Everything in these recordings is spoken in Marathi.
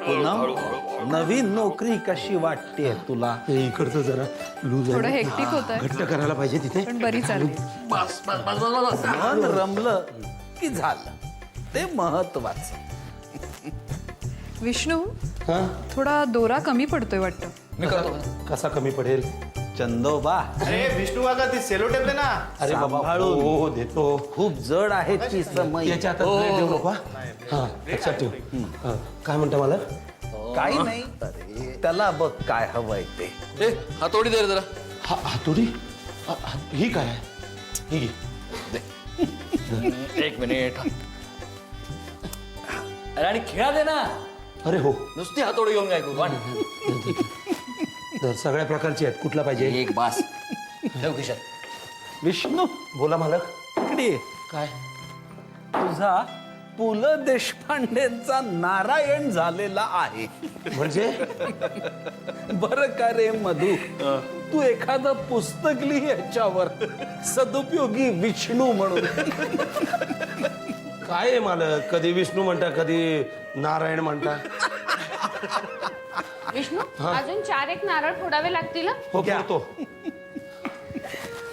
पूनम, नवीन नोकरी कशी वाटते तुला? इकडचं जरा लूज थोडं हेक्टिक होतंय घट्ट करायला पाहिजे तिथे. पण बरी चालली. मन रमलं की झालं, ते महत्वाचं. विष्णू हा थोडा दोरा कमी पडतोय वाटतं. मी करतो. कसा कमी पडेल? चंदोबा, अरे विष्णू काका ती सेलो टेप दे ना. अरे बाबा सांभाळून. हो देतो. खूप जड आहे ती समय. याच्या हातात ब्लेड देऊ नको. हा लक्षात ठेव. हा, काय म्हणता मला? काही नाही, अरे त्याला बघ काय हवंय ते. ए हातोडी दे रे जरा. हातोडी? ही काय आहे? ही घे. एक मिनिट. अरे आणि खेळा दे ना. अरे हो, नुसती हातोडी घेऊन काय करू. तर सगळ्या प्रकारची आहेत. कुठला पाहिजे? एक बास. ठेव खिशात. विष्णू, बोला मालक. इकडे ये. काय? तुझा पु ल देशपांडेंचा नारायण झालेला आहे. म्हणजे बर का रे मधु, तू एखादं पुस्तक लिही याच्यावर, सदुपयोगी विष्णू म्हणून. काय आहे मालक? कधी विष्णू म्हणता, कधी नारायण म्हणता. विष्णू अजून 4-1 नारळ फोडावे लागतील हं? हो करतो.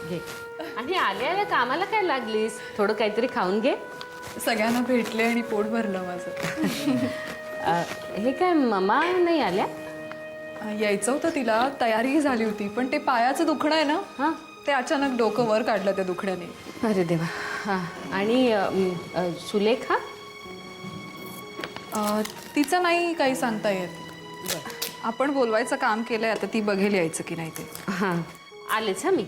घे. आणि आल्या आल्या कामाला काय लागलीस? थोडं काहीतरी खाऊन घे. सगळ्यांना भेटले आणि पोट भरलं माझं. हे काय ममा नाही आल्या? यायचं होतं तिला, तयारी झाली होती, पण ते पायाचं दुखणं आहे ना, हां. ते अचानक डोकं वर काढलं त्या दुखण्याने. अरे देवा. हां. आणि सुलेखा? तिचं नाही काही सांगता येत. आपण बोलवायचं काम केलंय, आता ती बघेल यायचं की नाही ते. हां. आलेच हं मी.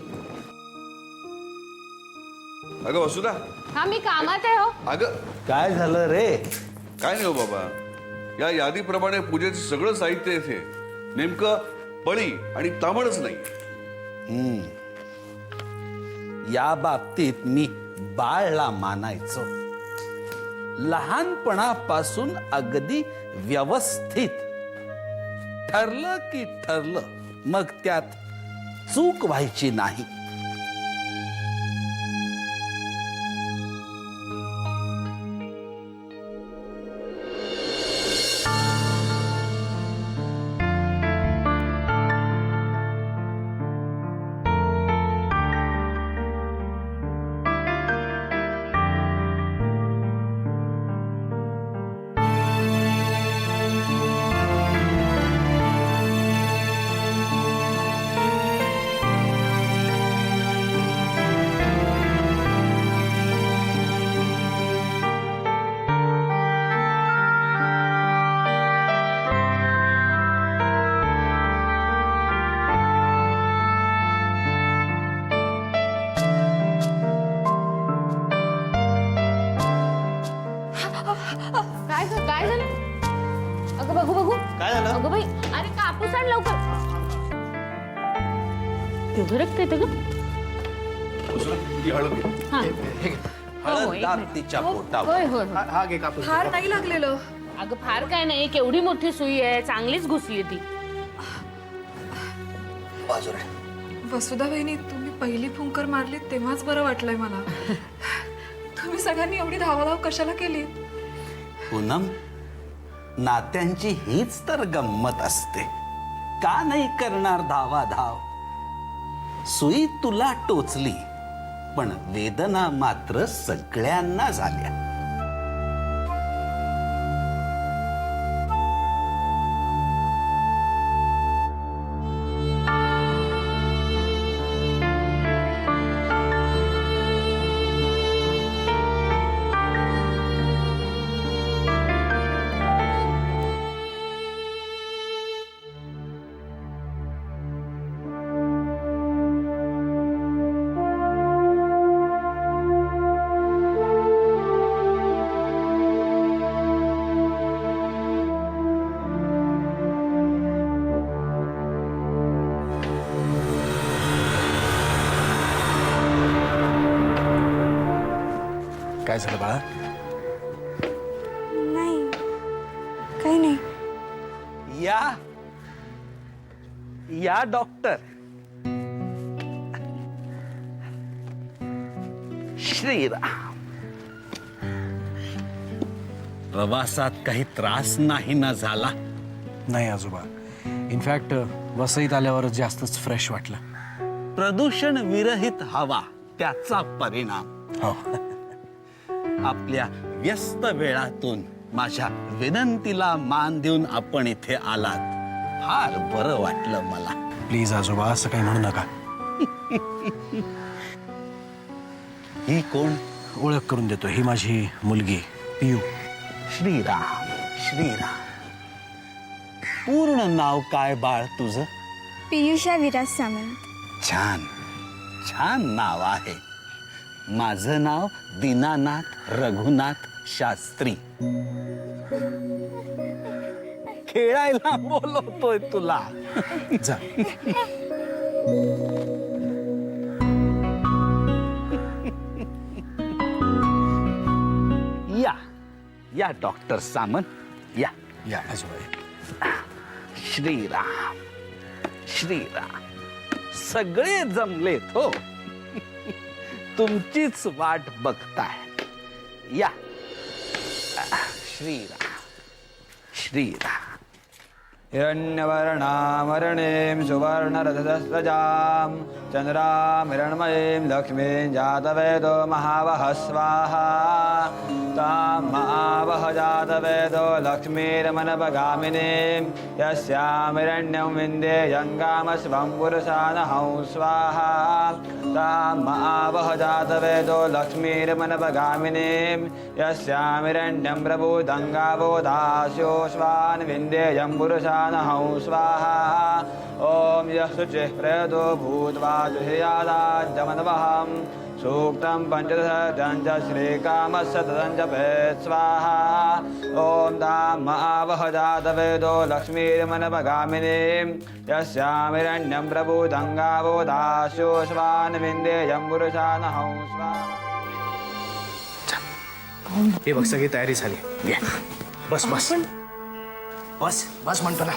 अगं वसुधा, हां मी कामात आहे हो. अगं काय झालं रे? काय नाही हो बाबा, या यादीप्रमाणे पूजेचं सगळं साहित्य येथे, नेमकं बळी आणि तांबडच नाही. या बाबतीत मी बाळला मानायचो. लहानपणापासून अगदी व्यवस्थित. ठरलं की ठरलं, मग त्यात चूक व्हायची नाही. काय काय झालं? अगं बघू बघू. काय झालं? अगं बाई, अरे कापूस आण लवकर. एवढं रक्त येतं ग? वसुधा, ही हळद घे. हां. हळद दाब तिच्या पोटावर. होय होय होय. हा घे कापूस. फार नाही लागलेलं. अगं फार काय नाही, केवढी मोठी सुई आहे, चांगलीच घुसली ती. वसुधा वहिनी, तुम्ही पहिली फुंकर मारली तेव्हाच बरं वाटलंय मला. तुम्ही सगळ्यांनी एवढी धावाधाव कशाला केली? पूनम, नात्यांची हीच तर गंमत असते. का नाही करणार धावाधाव? सुई तुला टोचली, पण वेदना मात्र सगळ्यांना झाल्या. काय झालं बाळा? नाही, काही नाही. या डॉक्टर. श्रीराम. प्रवासात काही त्रास नाही ना झाला? नाही आजोबा, इनफॅक्ट वसईत आल्यावर जास्तच फ्रेश वाटलं. प्रदूषण विरहित हवा त्याचा परिणाम. हो. आपल्या व्यस्त वेळातून माझ्या विनंतीला मान देऊन आपण इथे आलात, फार बरं वाटलं मला. प्लीज आजोबा, असं काही म्हणू नका. ही कोण? ओळख करून देतो, ही माझी मुलगी पियू. श्रीराम. श्रीराम. पूर्ण नाव काय बाळ तुझं? पियुषा विराज सामंत. छान छान नाव आहे. माझं नाव दीनानाथ रघुनाथ शास्त्री. खेळायला बोलवतोय तुला. जा. या या डॉक्टर सामंत या. या आजोबा. श्रीराम. श्रीराम. सगळे जमलेत हो. तुमचीच वाट बघताय. या. श्रीराम. श्रीराम. हिरण्यवर्णामरणीं सुवर्णरथसज्जां चन्द्रां हिरण्मयीं लक्ष्मीं जातवेदो महावः स्वाहा. तां महावः जातवेदो लक्ष्मीर्मनपगामिनीं यस्यां हिरण्यं विन्देयङ्गामस्वं पुरुषानहं स्वाहा. तां महावः जातवेदो लक्ष्मीर्मनपगामिनीं यस्यां हिरण्यं प्रभुदङ्गावोदास्यो स्वान् विन्देयं पुरुषा नहं स्वाहा. ओम यशुचिः प्रेतो भूत्वा जुह्यादाज्जमनवहं सूक्तं पंचदशं च श्रीकामस्य जपेत् स्वाहा. ओम धामवः जातवेदो लक्ष्मीर्मनपगामिनीं यस्यां हिरण्यं प्रभुदङ्गावोदास्यो स्वान् विन्देयं पुरुषा नहं स्वाहा. हे बघ, सगळी तयारी झाली. बस बस बस बस म्हणतो ना.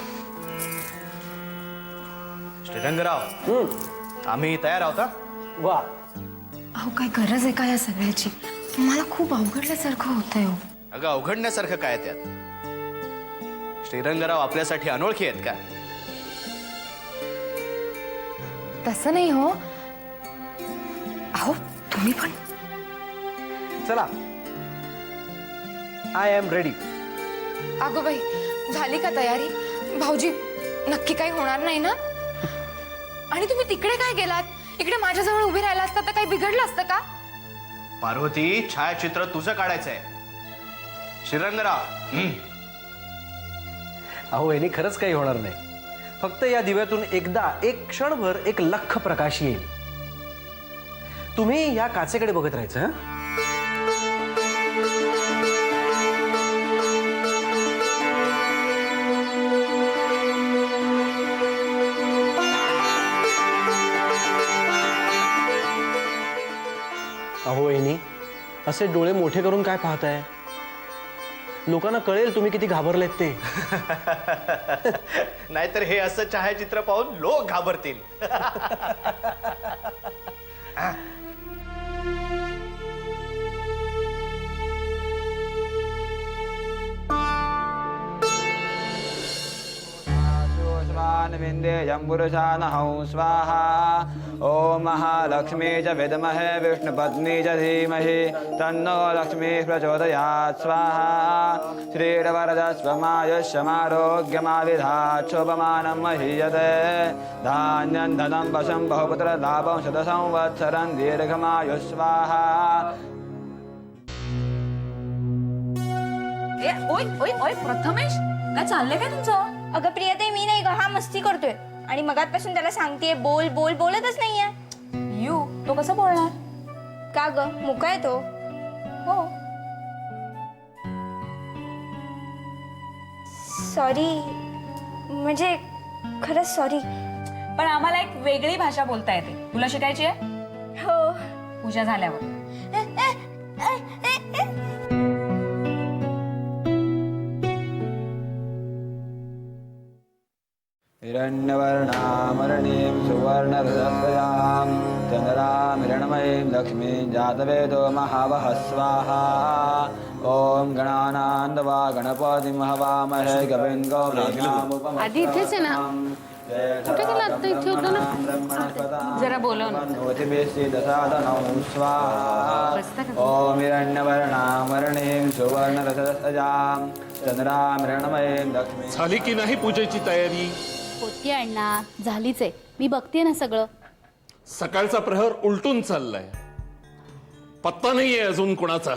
श्रीरंगराव, आम्ही तयार आहोत. वा. अहो काय गरज आहे का या सगळ्याची? मला खूप अवघडल्यासारखं होतंय हो. अगं, अवघडण्यासारखं काय त्यात? श्रीरंगराव आपल्यासाठी अनोळखी आहेत का? तसं नाही हो. अहो तुम्ही पण. चला, आय एम रेडी. अगो बाई, झाली का तयारी? भाऊजी, नक्की काही होणार नाही ना? आणि तुम्ही तिकडे काय गेलात? इकडे माझ्याजवळ उभे राहिला असता तर काही बिघडलं असतं का? पार्वती, छायाचित्र तुझं काढायचंय. श्रीरंगराव, अहो, यांनी खरंच काही होणार नाही. फक्त या दिव्यातून एकदा एक क्षणभर एक लख्ख प्रकाश येईल. तुम्ही या काचेकडे बघत राहायचं. हं? अहो वहिनी, असे डोळे मोठे करून काय पाहताय? लोकांना कळेल तुम्ही किती घाबरलेत ते. नाहीतर हे असं छायाचित्र पाहून लोक घाबरतील. विन्देयं पुरुषानहं स्वाहा. ओम महालक्ष्मी च विद्महे विष्णुपत्नी च धीमहि तन्नो लक्ष्मी प्रचोदयात् स्वाहा. श्रीरवरदस्वमायुष्यमारोग्यमाविधात् शोभमानं महीयते. धान्यं धनं वशं बहुपुत्रलाभं शतसंवत्सरं दीर्घमायुः स्वाहा. ओय ओय ओय, प्रथमेश, काय चाललंय काय तुमचं? अगं प्रियताई, मी नाही ग, हा मस्ती करतोय आणि मगातपासून त्याला सांगतेय बोल बोल, बोलतच नाहीये. यू, तो कसं बोलणार? का ग, मुका आहे तो? हो. सॉरी, म्हणजे खरंच सॉरी. पण आम्हाला एक वेगळी भाषा बोलता येते. तुला शिकायची आहे? हो. पूजा झाल्यावर. हिरण्यवर्णामरणीं सुवर्णरजस्यां चन्द्रां हिरण्मयीं लक्ष्मीं जातवेदो महावः स्वाहा ॐ गणानान्वा गणपतिं हवामहे कविं गौरीणामुपमश्रवस्तमं आधी इथेच आहे ना? कुठे गेला आता? इथे होता ना? जरा बोलव ना. ॐ हिरण्यवर्णामरणीं सुवर्णरजस्यां चन्द्रां हिरण्मयीं लक्ष्मीं. झाली की नाही पूजेची तयारी? होती अण्णा, झालीच आहे. मी बघते ना सगळं. सकाळचा प्रहर उलटून चाललाय, पत्ता नाहीये अजून कुणाचा.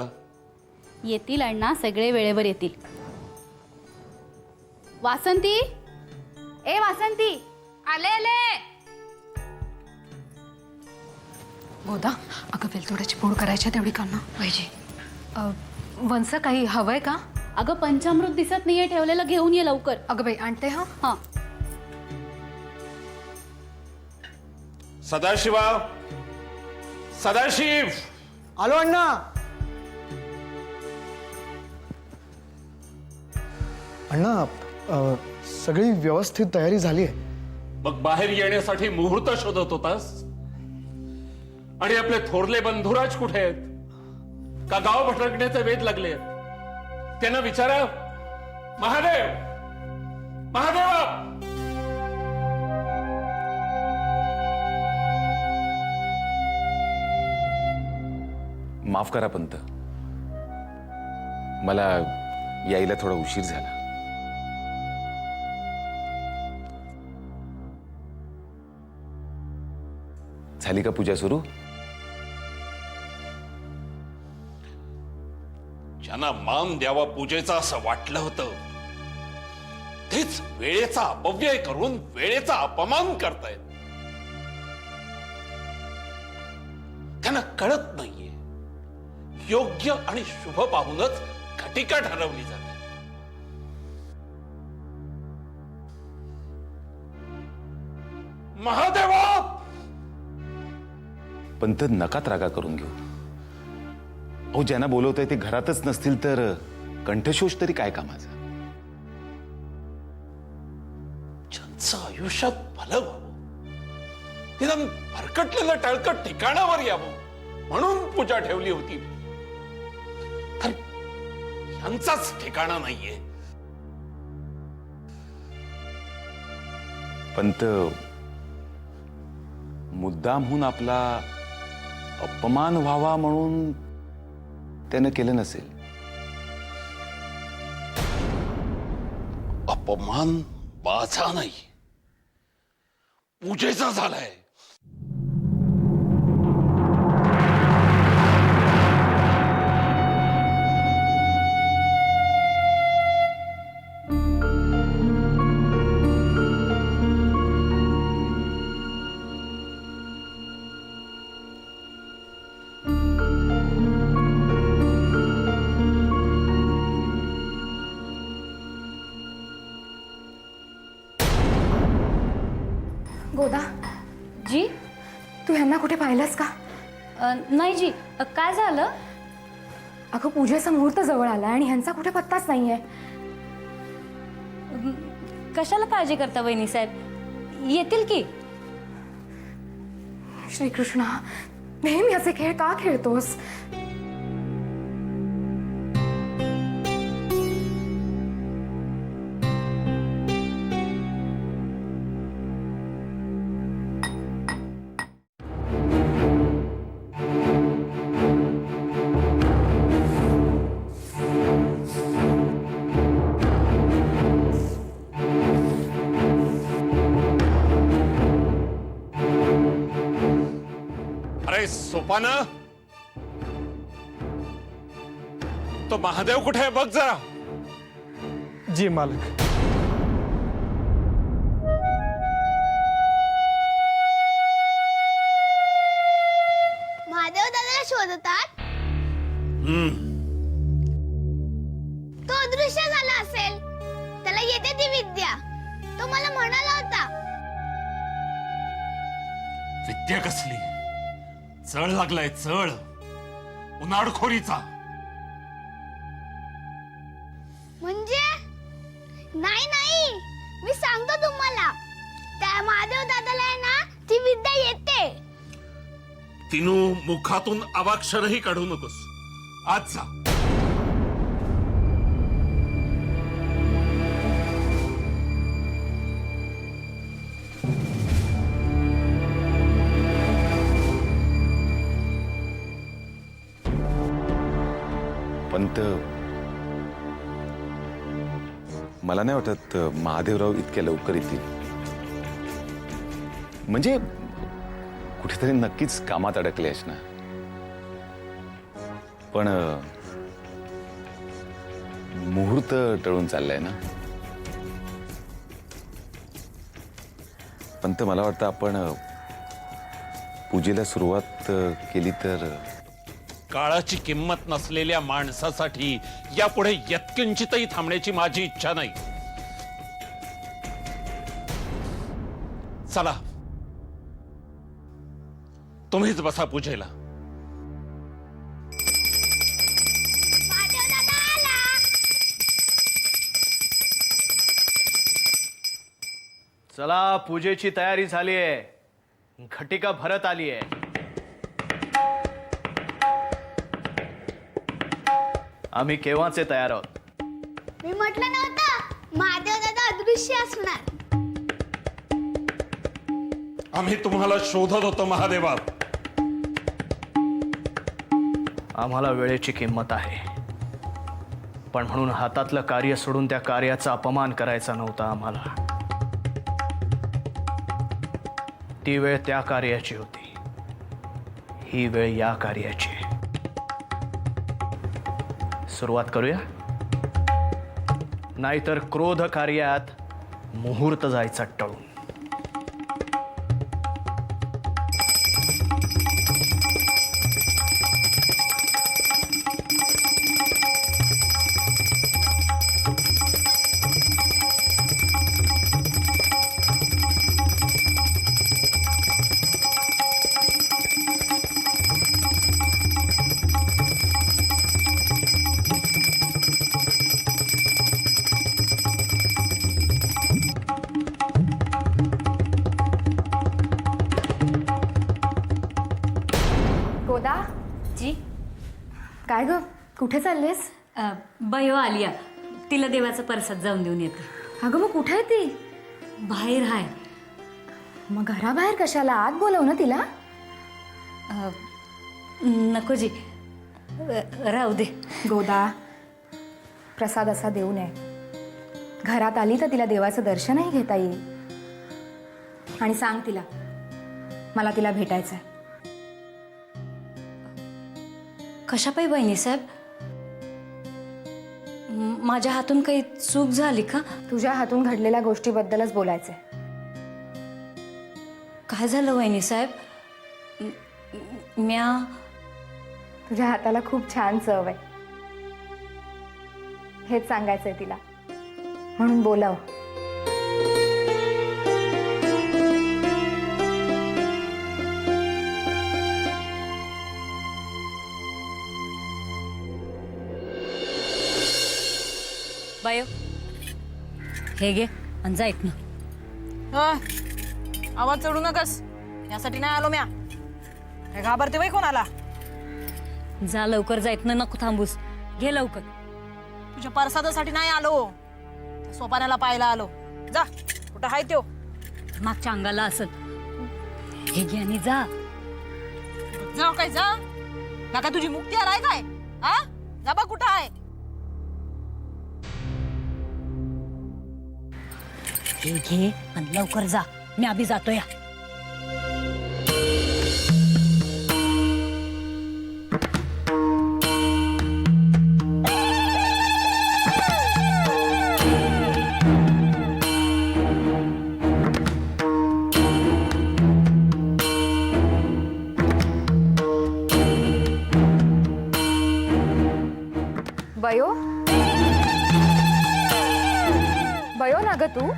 येतील अण्णा, सगळे वेळेवर येतील. वासंती, ए वासंती, आले आले. गोदा, अगं वेलदोड्याची पूड करायची तेवढी काढणं पाहिजे. वंस काही हवंय का? अगं पंचामृत दिसत नाहीये ठेवलेलं, घेऊन ये लवकर. अगं बाई आणते. हा हा. सदाशिवा, सदाशिव. आलो अण्णा. अण्णा, सगळी व्यवस्थित तयारी झाली आहे. मग बाहेर येण्यासाठी मुहूर्त शोधत होतास? आणि आपले थोरले बंधुराज कुठे आहेत? का गाव भटकण्याचे वेध लागले? त्यांना विचारा. महादेव, महादेवा. माफ करा पंत, मला यायला थोडा उशीर झाला. झाली का पूजा सुरू? ज्यांना मान द्यावा पूजेचा असं वाटलं होतं, तेच वेळेचा अपव्यय करून वेळेचा अपमान करतायत. त्यांना कळत नाहीये, योग्य आणि शुभ पाहूनच घटिका ठरवली जाते. महादेवा. पंत, नका त्रागा करून घेऊ. अहो, ज्यांना बोलवतंय ते घरातच नसतील तर कंठशोष तरी काय कामाचा? ज्यांचं आयुष्यात भलं व्हावं, निदान भरकटलेलं टाळकट ठिकाणावर यावं म्हणून पूजा ठेवली होती. तर यांचाच ठिकाणा नाहीये. पंत, मुद्दामहून आपला अपमान व्हावा म्हणून त्यानं केलं नसेल. अपमान माझा नाही, पूजेचा झालाय. गोदा जी, तू ह्यांना कुठे पाहिलंस का? नाही जी. काय झालं? अगं पूजेचा मुहूर्त जवळ आला आणि ह्यांचा कुठे पत्ताच नाहीये. कशाला काळजी करता वहिनी साहेब, येतील की. श्रीकृष्णा, नेहमी असे खेळ का खेळतोस? अरे सोपाना, तो महादेव कुठे आहे बघ जरा. जी मालक. महादेव दादाला शोधतात. तो अदृश्य झाला असेल. त्याला येते ती विद्या. तो मला म्हणाला होता. विद्या कसली? चळ लागलाय, चळ उन्हाळखोरीचा. म्हणजे नाही नाही, मी सांगतो तुम्हाला. त्या महादेव दादाला आहे ना ती विद्या येते. तिनू मुखातून अवाक्षरही काढू नकोस. आज जा. पंत, मला नाही वाटत महादेवराव इतक्या लवकर येतील. म्हणजे कुठेतरी नक्कीच कामात अडकले असणार. पण मुहूर्त टळून चाललाय ना. पंत, मला वाटतं आपण पूजेला सुरुवात केली तर. काळाची किंमत नसलेल्या माणसासाठी यापुढे यत्किंचितही थांबण्याची माझी इच्छा नाही. चला, तुम्हीच बसा पूजेला. महादेव दादा आला. चला, पूजेची तयारी झाली आहे. घटिका भरत आली आहे. आम्ही केव्हाचे तयार आहोत. मी म्हटलं नव्हतं महादेव दादा अदृश्य असणार. आम्ही तुम्हाला शोधत होतो महादेवा. आम्हाला वेळेची किंमत आहे, पण म्हणून हातातलं कार्य सोडून त्या कार्याचा अपमान करायचा नव्हता आम्हाला. ती वेळ त्या कार्याची होती, ही वेळ या कार्याची. सुरुवात करूया, नाहीतर क्रोध कार्यात मुहूर्त जायचा टळून. गोदा जी. काय ग, कुठे चाललेस? बयो आलिया, तिला देवाचा प्रसाद जाऊन देऊन येते. अगं मग कुठे आहे ती? बाहेर हाय. मग घराबाहेर कशाला? आत बोलव ना तिला. नको जी, राहू दे. गोदा, प्रसाद असा देऊ नये. घरात आली तर तिला देवाचं दर्शनही घेता येईल. आणि सांग तिला, मला तिला भेटायचं आहे. कशापायी बहिणी साहेब? माझ्या हातून काही चूक झाली का? तुझ्या हातून घडलेल्या गोष्टीबद्दलच बोलायचंय. काय झालं वहिनी साहेब? म्या तुझ्या हाताला खूप छान चव आहे, हेच सांगायचंय तिला, म्हणून बोलाव. बायो, हे घे आणि जा इथनं. आवाज चढू नकस, यासाठी नाही आलो म्या. काय घाबरते बाई कोणाला? जा लवकर, जा इथनं, नको थांबूस. घे लवकर. तुझ्या प्रसादासाठी नाही आलो, सोपाण्याला पाहायला आलो. जा, कुठं हाय त्यो? मागच्या अंगाला असत. हे घे आणि जा. जा काय जा? ना काय तुझी मुक्ती आलाय काय? हा, जा बा कुठं आहे? हे घे आणि लवकर जा. मी आधी जातो या. बयो, बयो ना ग तू?